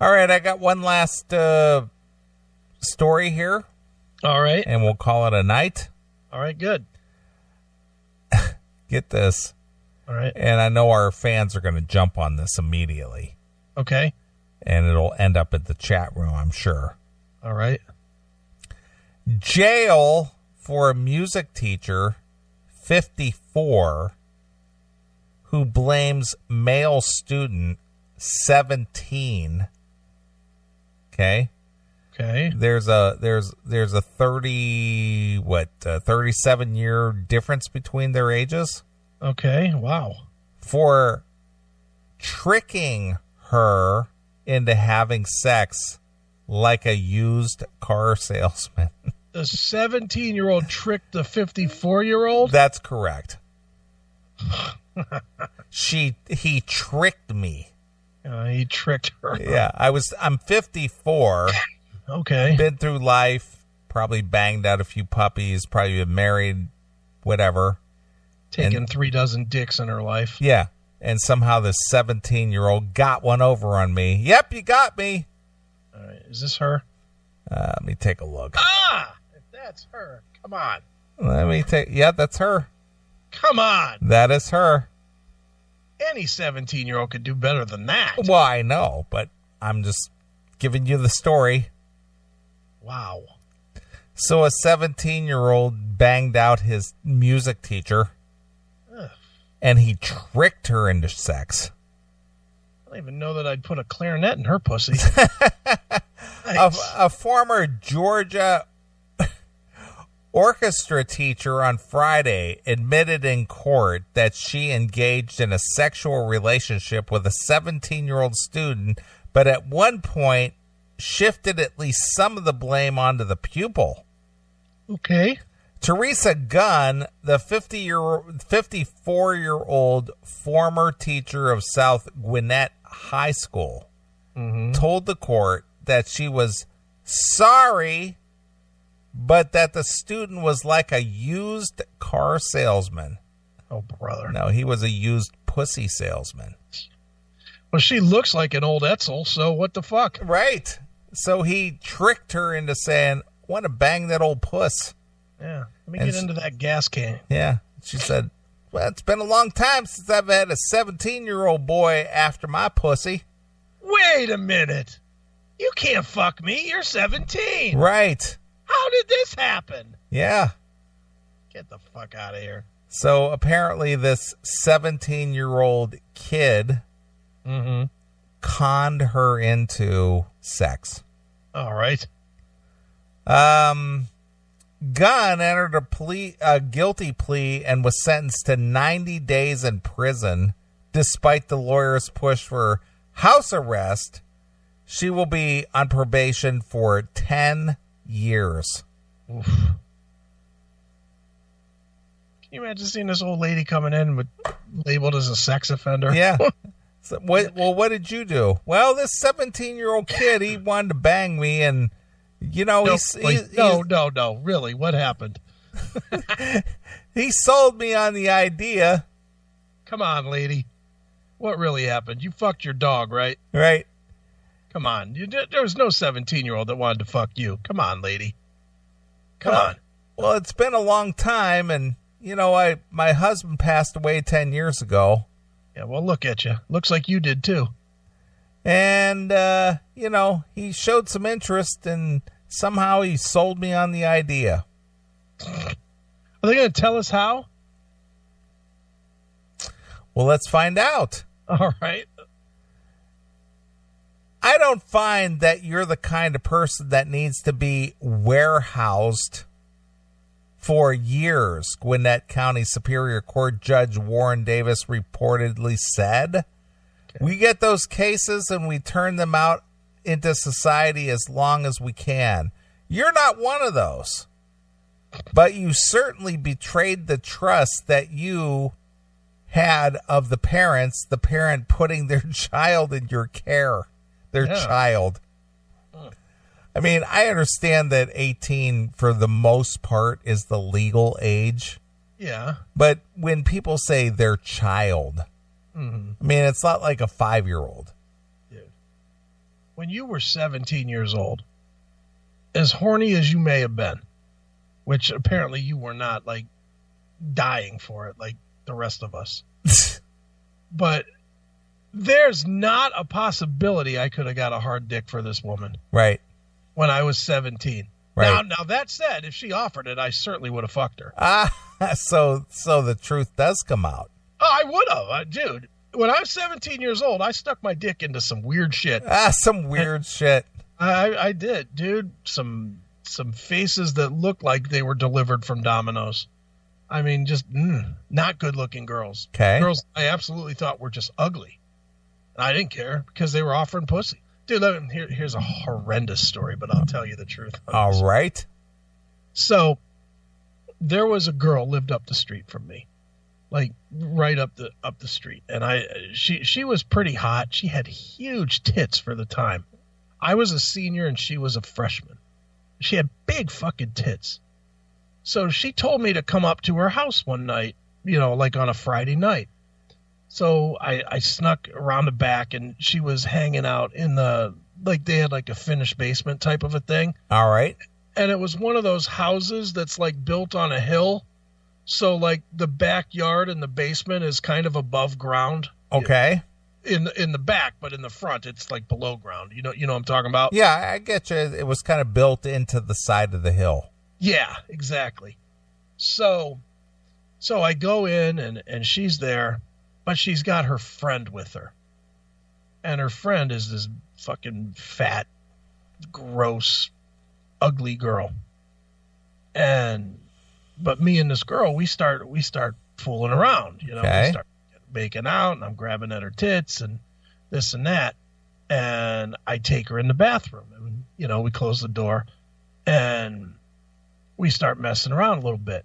All right, I got one last story here. All right. And we'll call it a night. All right, good. Get this. All right. And I know our fans are going to jump on this immediately. Okay. And it'll end up at the chat room, I'm sure. All right. Jail for a music teacher, 54, who blames male student, 17. Okay. Okay. There's a 37-year difference between their ages. Okay. Wow. For tricking her into having sex like a used car salesman. The 17-year-old tricked the 54-year-old? That's correct. He tricked me. He tricked her. Yeah, I'm 54. Okay. Been through life, probably banged out a few puppies, probably been married, whatever. Taken 3 dozen dicks in her life. Yeah. And somehow this 17-year-old got one over on me. Yep, you got me. All right. Is this her? Let me take a look. If that's her. Come on. Yeah, that's her. Come on. That is her. Any 17-year-old could do better than that. Well, I know, but I'm just giving you the story. Wow. So a 17-year-old banged out his music teacher, and he tricked her into sex. I don't even know that I'd put a clarinet in her pussy. A former Georgia orchestra teacher on Friday admitted in court that she engaged in a sexual relationship with a 17-year-old student, but at one point shifted at least some of the blame onto the pupil. Okay. Teresa Gunn, the 54-year-old former teacher of South Gwinnett High School, told the court that she was sorry, but that the student was like a used car salesman. Oh, brother. No, he was a used pussy salesman. Well, she looks like an old Etzel, so what the fuck? Right. So he tricked her into saying, I want to bang that old puss. Yeah. Let me get into that gas can. Yeah. She said, well, it's been a long time since I've had a 17-year-old boy after my pussy. Wait a minute. You can't fuck me. You're 17. Right. How did this happen? Yeah. Get the fuck out of here. So apparently this 17-year-old kid conned her into sex. All right. Gunn entered a guilty plea and was sentenced to 90 days in prison. Despite the lawyer's push for house arrest, she will be on probation for 10 years. Oof. Can you imagine seeing this old lady coming in with labeled as a sex offender? Yeah. So, what did you do? Well, this 17-year-old kid, he wanted to bang me, and you know, no. Really, what happened? He sold me on the idea. Come on, lady. What really happened? You fucked your dog, right? Right. Come on. There was no 17-year-old that wanted to fuck you. Come on, lady. Come on. Well, it's been a long time, and you know, my husband passed away 10 years ago. Yeah, well, look at you. Looks like you did too. And, you know, he showed some interest, and somehow he sold me on the idea. Are they going to tell us how? Well, let's find out. All right. I don't find that you're the kind of person that needs to be warehoused for years, Gwinnett County Superior Court Judge Warren Davis reportedly said. Okay. We get those cases and we turn them out into society as long as we can. You're not one of those. But you certainly betrayed the trust that you had of the parent putting their child in your care. Child. I mean, I understand that 18, for the most part, is the legal age. Yeah. But when people say their child, I mean, it's not like a 5-year-old. Dude. when you were 17 years old, as horny as you may have been, which apparently you were not, like, dying for it like the rest of us. But there's not a possibility I could have got a hard dick for this woman. Right. When I was 17. Right. Now that said, if she offered it, I certainly would have fucked her. So the truth does come out. Oh, I would have. Dude, when I was 17 years old, I stuck my dick into some weird shit. Some weird shit. I did, dude. Some faces that looked like they were delivered from Domino's. I mean, just not good-looking girls. Okay. Girls I absolutely thought were just ugly. And I didn't care because they were offering pussy. Dude, here's a horrendous story, but I'll tell you the truth. All right. So there was a girl lived up the street from me, like right up the street, and she was pretty hot. She had huge tits for the time. I was a senior and she was a freshman. She had big fucking tits. So she told me to come up to her house one night, like on a Friday night. So I snuck around the back, and she was hanging out in they had like a finished basement type of a thing. All right. And it was one of those houses that's like built on a hill. So like the backyard and the basement is kind of above ground. Okay. In the back, but in the front, it's like below ground. You know what I'm talking about? Yeah, I get you. It was kind of built into the side of the hill. Yeah, exactly. So I go in and she's there. But she's got her friend with her. And her friend is this fucking fat, gross, ugly girl. But me and this girl, we start fooling around. Okay. We start making out, and I'm grabbing at her tits and this and that. And I take her in the bathroom. And, we close the door. And we start messing around a little bit.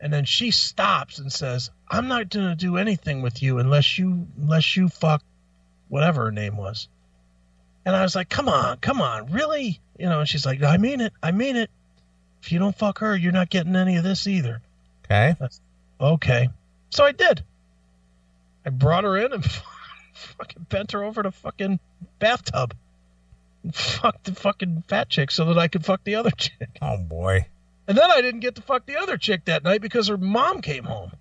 And then she stops and says, I'm not going to do anything with you unless you fuck whatever her name was. And I was like, come on, really? And she's like, I mean it. If you don't fuck her, you're not getting any of this either. Okay. Okay. So I did. I brought her in and fucking bent her over the fucking bathtub. And fucked the fucking fat chick so that I could fuck the other chick. Oh, boy. And then I didn't get to fuck the other chick that night because her mom came home.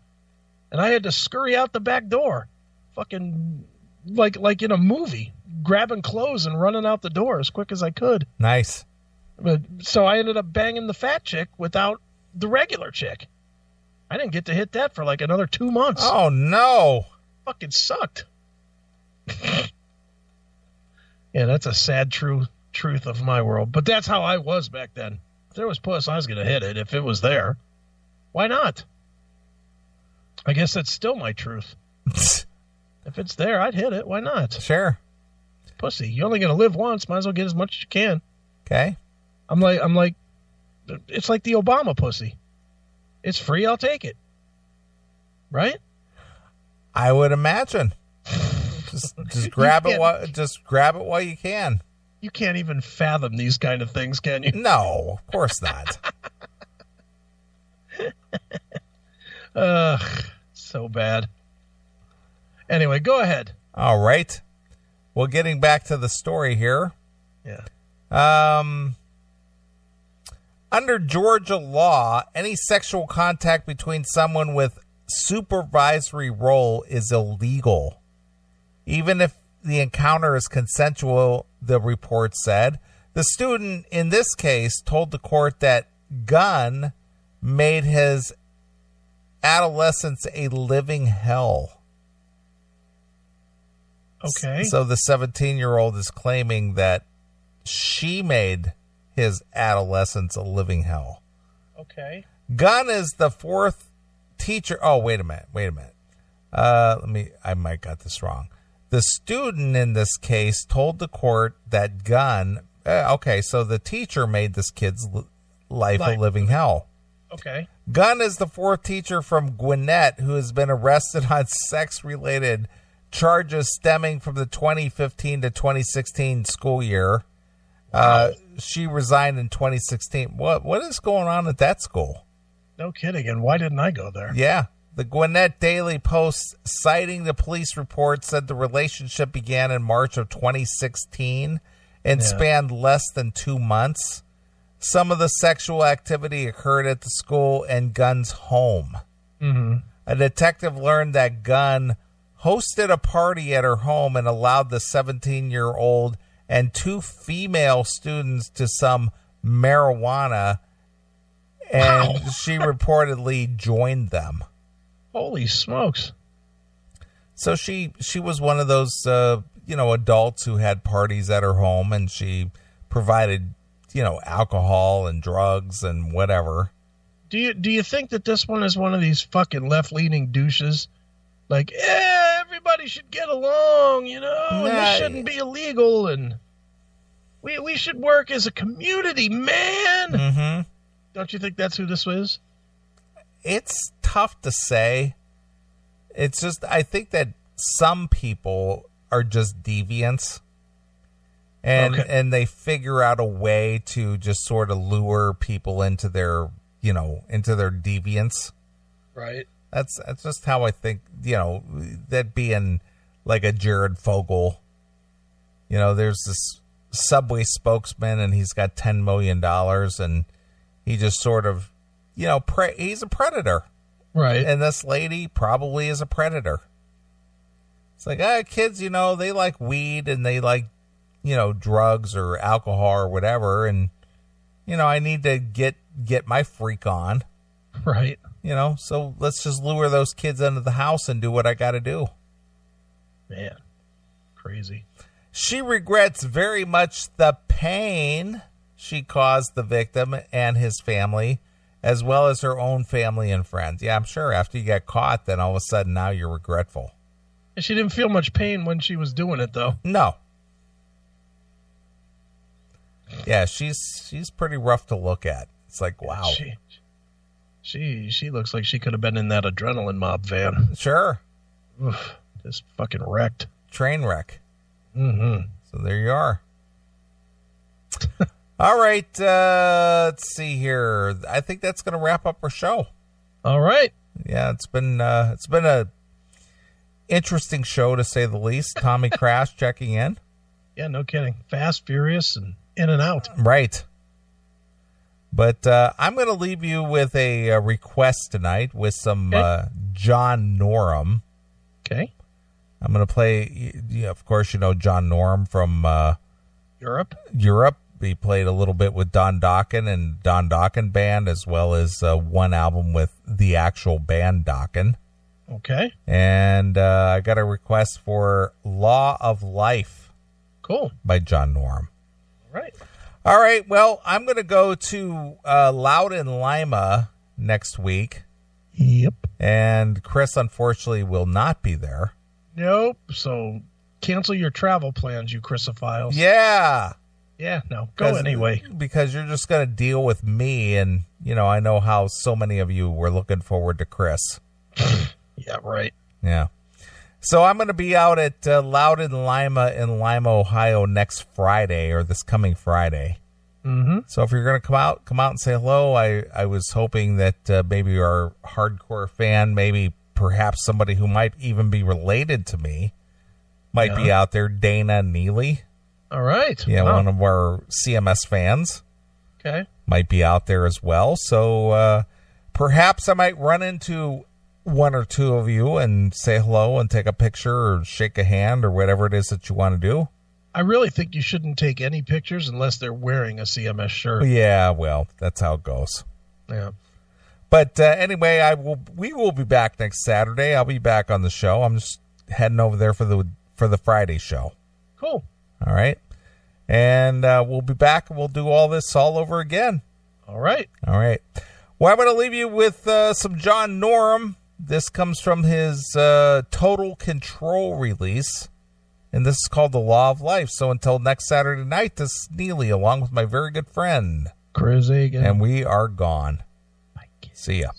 And I had to scurry out the back door. Fucking like in a movie. Grabbing clothes and running out the door as quick as I could. Nice. So I ended up banging the fat chick without the regular chick. I didn't get to hit that for like another 2 months. Oh, no. Fucking sucked. Yeah, that's a sad truth of my world. But that's how I was back then. If there was puss, I was going to hit it if it was there. Why not? I guess that's still my truth. If it's there, I'd hit it. Why not? Sure. It's pussy. You're only going to live once. Might as well get as much as you can. Okay. I'm like, it's like the Obama pussy. It's free. I'll take it. Right? I would imagine. Just grab it while you can. You can't even fathom these kind of things, can you? No, of course not. So bad. Anyway, go ahead. All right. Well, getting back to the story here. Yeah. Under Georgia law, any sexual contact between someone with supervisory role is illegal. Even if the encounter is consensual, the report said. The student in this case told the court that Gunn made his adolescence a living hell. Okay. So the 17-year-old is claiming that she made his adolescence a living hell. Okay. Gunn is the fourth teacher. Oh, wait a minute. I might got this wrong. The student in this case told the court that Gunn, so the teacher made this kid's life a living hell. Okay. Gunn is the fourth teacher from Gwinnett who has been arrested on sex-related charges stemming from the 2015 to 2016 school year. Wow. She resigned in 2016. What is going on at that school? No kidding. And why didn't I go there? Yeah. The Gwinnett Daily Post, citing the police report, said the relationship began in March of 2016 and spanned less than 2 months. Some of the sexual activity occurred at the school and Gunn's home. Mm-hmm. A detective learned that Gunn hosted a party at her home and allowed the 17-year-old and 2 female students to some marijuana, and she reportedly joined them. Holy smokes. So she was one of those, adults who had parties at her home, and she provided, alcohol and drugs and whatever. Do you think that this one is one of these fucking left-leaning douches? Like, everybody should get along, and this shouldn't be illegal, and we should work as a community, man. Mm-hmm. Don't you think that's who this is? It's tough to say. It's just, I think that some people are just deviants, and they figure out a way to just sort of lure people into their, into their deviance. Right. That's just how I think, that being like a Jared Fogle, there's this Subway spokesman and he's got $10 million and he just sort of, he's a predator. Right. And this lady probably is a predator. It's like, kids, they like weed and they like, drugs or alcohol or whatever. And, I need to get my freak on. Right. So let's just lure those kids into the house and do what I got to do. Man, crazy. She regrets very much the pain she caused the victim and his family, as well as her own family and friends. Yeah, I'm sure after you get caught, then all of a sudden now you're regretful. She didn't feel much pain when she was doing it, though. No. Yeah, she's pretty rough to look at. It's like, wow. She looks like she could have been in that adrenaline mob van. Sure. Oof, just fucking wrecked. Train wreck. Mm-hmm. So there you are. All right, let's see here. I think that's going to wrap up our show. All right. Yeah, it's been a interesting show to say the least. Tommy Crash checking in. Yeah, no kidding. Fast, furious, and in and out. Right. But I'm going to leave you with a request tonight with some John Norum. Okay. I'm going to play, of course, John Norum from Europe. He played a little bit with Don Dokken and Don Dokken Band, as well as one album with the actual band Dokken. Okay. And I got a request for Law of Life. Cool. By John Norum. All right. Well, I'm going to go to Loudon Lima next week. Yep. And Chris, unfortunately, will not be there. Nope. So cancel your travel plans, you Chrisophiles. Yeah. Yeah, no. Go anyway. Because you're just going to deal with me. And, I know how so many of you were looking forward to Chris. Yeah, right. Yeah. So I'm going to be out at Loudon Lima in Lima, Ohio next Friday, or this coming Friday. Mm-hmm. So if you're going to come out and say hello. I was hoping that maybe you're a hardcore fan, maybe perhaps somebody who might even be related to me might be out there. Dana Neely. All right. Yeah, one of our CMS fans. Okay. Might be out there as well. So perhaps I might run into one or two of you and say hello and take a picture or shake a hand or whatever it is that you want to do. I really think you shouldn't take any pictures unless they're wearing a CMS shirt. Yeah, well, that's how it goes. Yeah. But anyway, we will be back next Saturday. I'll be back on the show. I'm just heading over there for the Friday show. Cool. All right. And we'll be back and we'll do all this all over again. All right. All right. Well, I'm going to leave you with some John Norum. This comes from his Total Control release, and this is called The Law of Life. So until next Saturday night, this is Neely, along with my very good friend, Chris Egan. and we are gone. See ya.